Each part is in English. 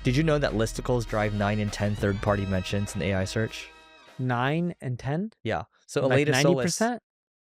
Did you know that listicles drive 9 in 10 third-party mentions in AI search? 9 and 10? Yeah. So a Like latest Solus,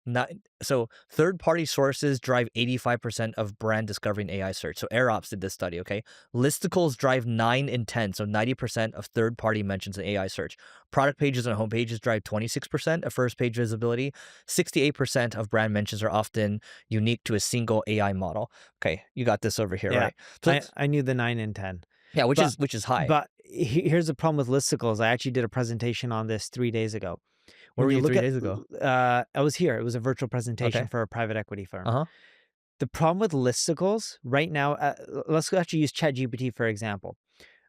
90%? so third-party sources drive 85% of brand discovery in AI search. So AirOps did this study, okay? Listicles drive 9 in 10, so 90% of third-party mentions in AI search. Product pages and homepages drive 26% of first-page visibility. 68% of brand mentions are often unique to a single AI model. Okay, you got this over here, Yeah. right? So I knew the 9 and 10. yeah, which But- is high. But here's the problem with listicles. I actually did a presentation on this 3 days ago. Where were you look 3 at- days ago? I was here. It was a virtual presentation Okay. for a private equity firm. Uh-huh. The problem with listicles right now, let's actually use ChatGPT for example.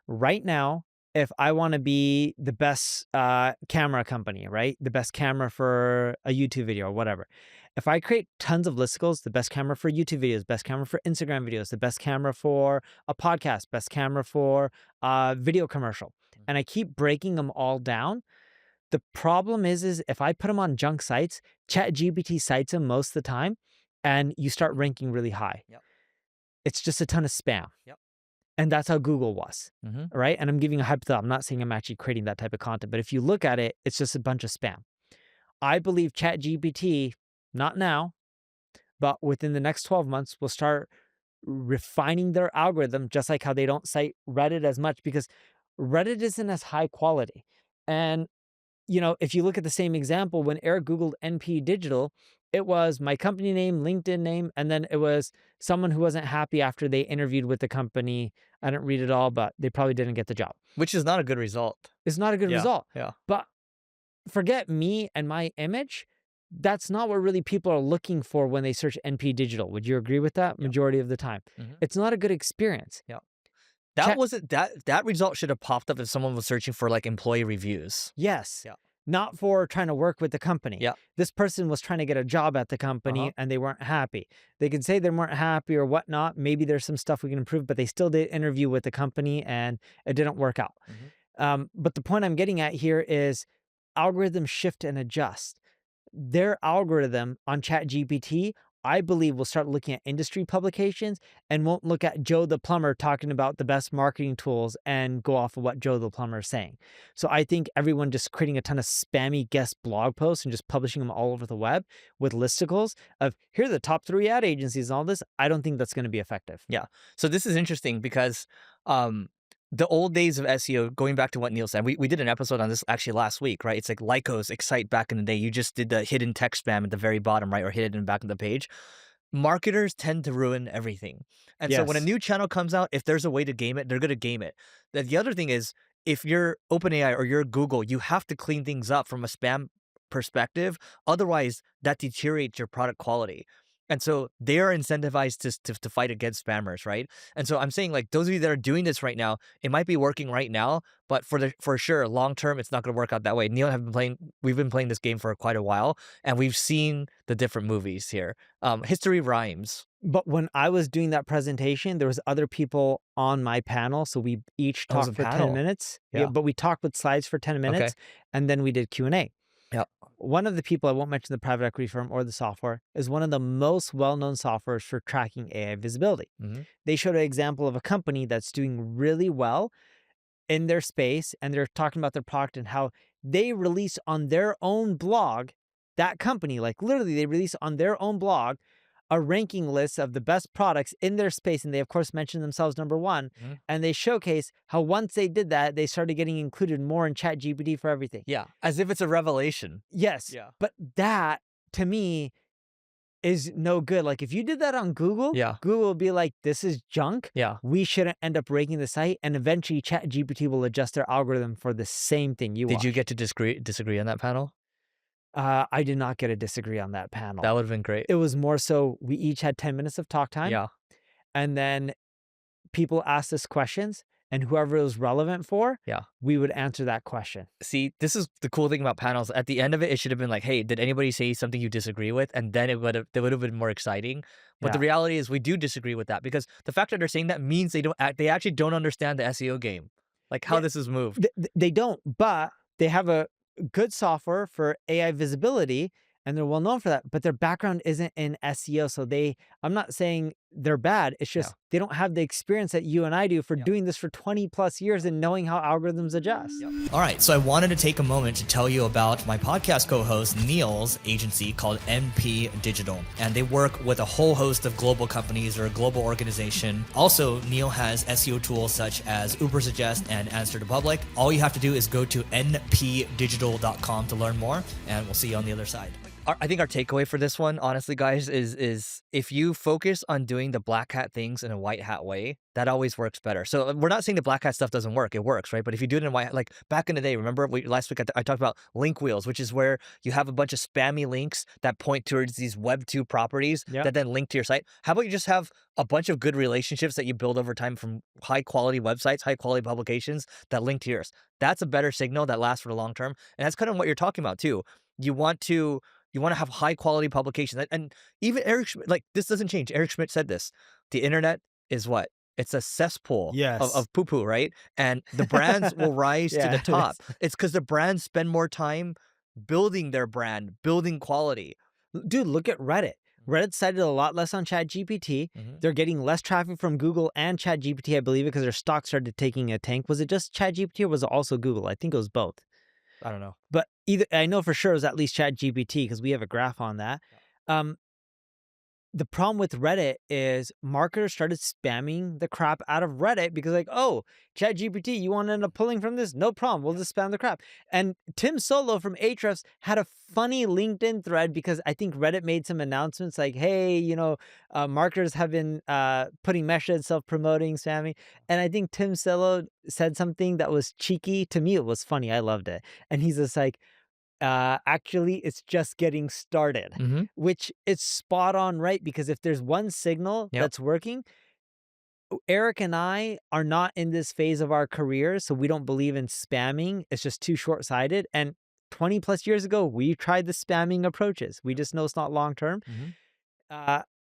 Right now, if I want to be the best camera company, right? The best camera for a YouTube video or whatever. If I create tons of listicles, the best camera for YouTube videos, best camera for Instagram videos, the best camera for a podcast, best camera for a video commercial, and I keep breaking them all down, the problem is if I put them on junk sites, ChatGPT cites them most of the time, and you start ranking really high. Yep. It's just a ton of spam. Yep. And that's how Google was, Mm-hmm. right? And I'm giving a hypothetical. I'm not saying I'm actually creating that type of content, but if you look at it, it's just a bunch of spam. I believe ChatGPT, not now, but within the next 12 months, will start refining their algorithm, just like how they don't cite Reddit as much because Reddit isn't as high quality. And you know, if you look at the same example, when Eric Googled NP Digital, it was my company name, LinkedIn name, and then it was someone who wasn't happy after they interviewed with the company. I didn't read it all, but they probably didn't get the job. Which is not a good result. It's not a good result. Yeah. But forget me and my image. That's not what really people are looking for when they search NP Digital. Would you agree with that? Majority of the time. It's not a good experience. Yeah. That result should have popped up if someone was searching for like employee reviews. Yes. Yeah. Not for trying to work with the company. Yeah. This person was trying to get a job at the company and they weren't happy. They could say they weren't happy or whatnot. Maybe there's some stuff we can improve, but they still did interview with the company and it didn't work out. But the point I'm getting at here is algorithms shift and adjust. Their algorithm on ChatGPT, I believe, will start looking at industry publications and won't look at Joe the plumber talking about the best marketing tools and go off of what Joe the plumber is saying. So I think everyone just creating a ton of spammy guest blog posts and just publishing them all over the web with listicles of here are the top 3 ad agencies and all this, I don't think that's going to be effective. Yeah. So this is interesting because the old days of SEO, going back to what Neil said, we did an episode on this actually last week, right? It's like Lycos, Excite back in the day. You just did the hidden text spam at the very bottom, right? Or hidden in the back of the page. Marketers tend to ruin everything. And so when a new channel comes out, if there's a way to game it, they're going to game it. The other thing is, if you're OpenAI or you're Google, you have to clean things up from a spam perspective. Otherwise, that deteriorates your product quality. And so they are incentivized to fight against spammers, right? And so I'm saying, like, those of you that are doing this right now, it might be working right now, but for sure, long term, it's not going to work out that way. Neil and I have been playing. We've been playing this game for quite a while, and we've seen the different movies here. History rhymes. But when I was doing that presentation, there was other people on my panel, so we each talked for 10 minutes. Yeah. But we talked with slides for 10 minutes, and then we did Q&A. Yeah. One of the people, I won't mention the private equity firm or the software, is one of the most well-known softwares for tracking AI visibility. They showed an example of a company that's doing really well in their space, and they're talking about their product and how they release on their own blog, that company, like literally they release on their own blog a ranking list of the best products in their space. And they, of course, mention themselves number 1. And they showcase how once they did that, they started getting included more in ChatGPT for everything. Yeah, as if it's a revelation. Yes. Yeah. But that, to me, is no good. Like, if you did that on Google, Google will be like, this is junk. Yeah. We shouldn't end up ranking the site. And eventually, ChatGPT will adjust their algorithm for the same thing you Did watched. you get to disagree on that panel? I did not get to disagree on that panel. That would have been great. It was more so we each had 10 minutes of talk time. Yeah. And then people asked us questions, and whoever it was relevant for, we would answer that question. See, this is the cool thing about panels. At the end of it, it should have been like, hey, did anybody say something you disagree with? And then it would have been more exciting. But the reality is we do disagree with that, because the fact that they're saying that means they actually don't understand the SEO game, like how this is moved. They don't, but they have a good software for AI visibility, and they're well known for that, but their background isn't in SEO. So I'm not saying they're bad. It's Yeah. just they don't have the experience that you and I do for doing this for 20 plus years and knowing how algorithms adjust. All right, so I wanted to take a moment to tell you about my podcast co-host Neil's agency called NP Digital, and they work with a whole host of global companies or a global organization. Also, Neil has SEO tools such as Ubersuggest and Answer to Public. All you have to do is go to npdigital.com to learn more, and we'll see you on the other side. I think our takeaway for this one, honestly, guys, is if you focus on doing the black hat things in a white hat way, that always works better. So we're not saying the black hat stuff doesn't work. It works, right? But if you do it in white hat, like back in the day, remember last week I talked about link wheels, which is where you have a bunch of spammy links that point towards these Web 2 properties that then link to your site. How about you just have a bunch of good relationships that you build over time from high quality websites, high quality publications that link to yours? That's a better signal that lasts for the long term. And that's kind of what you're talking about too. You want to have high quality publications. And even Eric Schmidt, like this doesn't change. Eric Schmidt said this. The internet is what? It's a cesspool of poo-poo, right? And the brands will rise to the top. It's because the brands spend more time building their brand, building quality. Dude, look at Reddit. Reddit cited a lot less on ChatGPT. They're getting less traffic from Google and ChatGPT, I believe, because their stock started taking a tank. Was it just ChatGPT or was it also Google? I think it was both. I don't know. But I know for sure it was at least ChatGPT because we have a graph on that. The problem with Reddit is marketers started spamming the crap out of Reddit because like, oh, ChatGPT, you want to end up pulling from this? No problem. We'll just spam the crap. And Tim Solo from Ahrefs had a funny LinkedIn thread because I think Reddit made some announcements like, hey, marketers have been putting messages, self-promoting, spamming. And I think Tim Solo said something that was cheeky. To me, it was funny. I loved it. And he's just like, actually it's just getting started, which is spot on, right? Because if there's one signal that's working, Eric and I are not in this phase of our careers, so we don't believe in spamming. It's just too short-sighted. And 20 plus years ago, we tried the spamming approaches. We just know it's not long-term.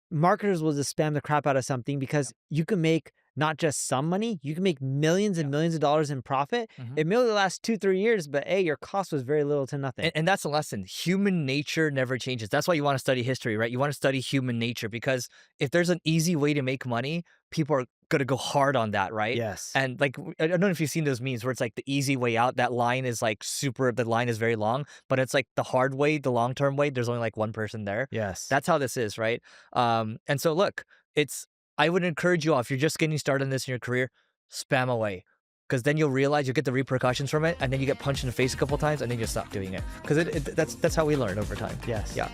Marketers will just spam the crap out of something because you can make not just some money, you can make millions and millions of dollars in profit. It may only last 2-3 years, but hey, your cost was very little to nothing. And that's a lesson. Human nature never changes. That's why you want to study history, right? You want to study human nature because if there's an easy way to make money, people are going to go hard on that, right? Yes. And like, I don't know if you've seen those memes where it's like the easy way out, that line is like the line is very long, but it's like the hard way, the long-term way, there's only like one person there. Yes. That's how this is, right? And so look, I would encourage you all, if you're just getting started in this in your career, spam away. Because then you'll realize you'll get the repercussions from it, and then you get punched in the face a couple times, and then you stop doing it. Because that's how we learn over time. Yes. Yeah.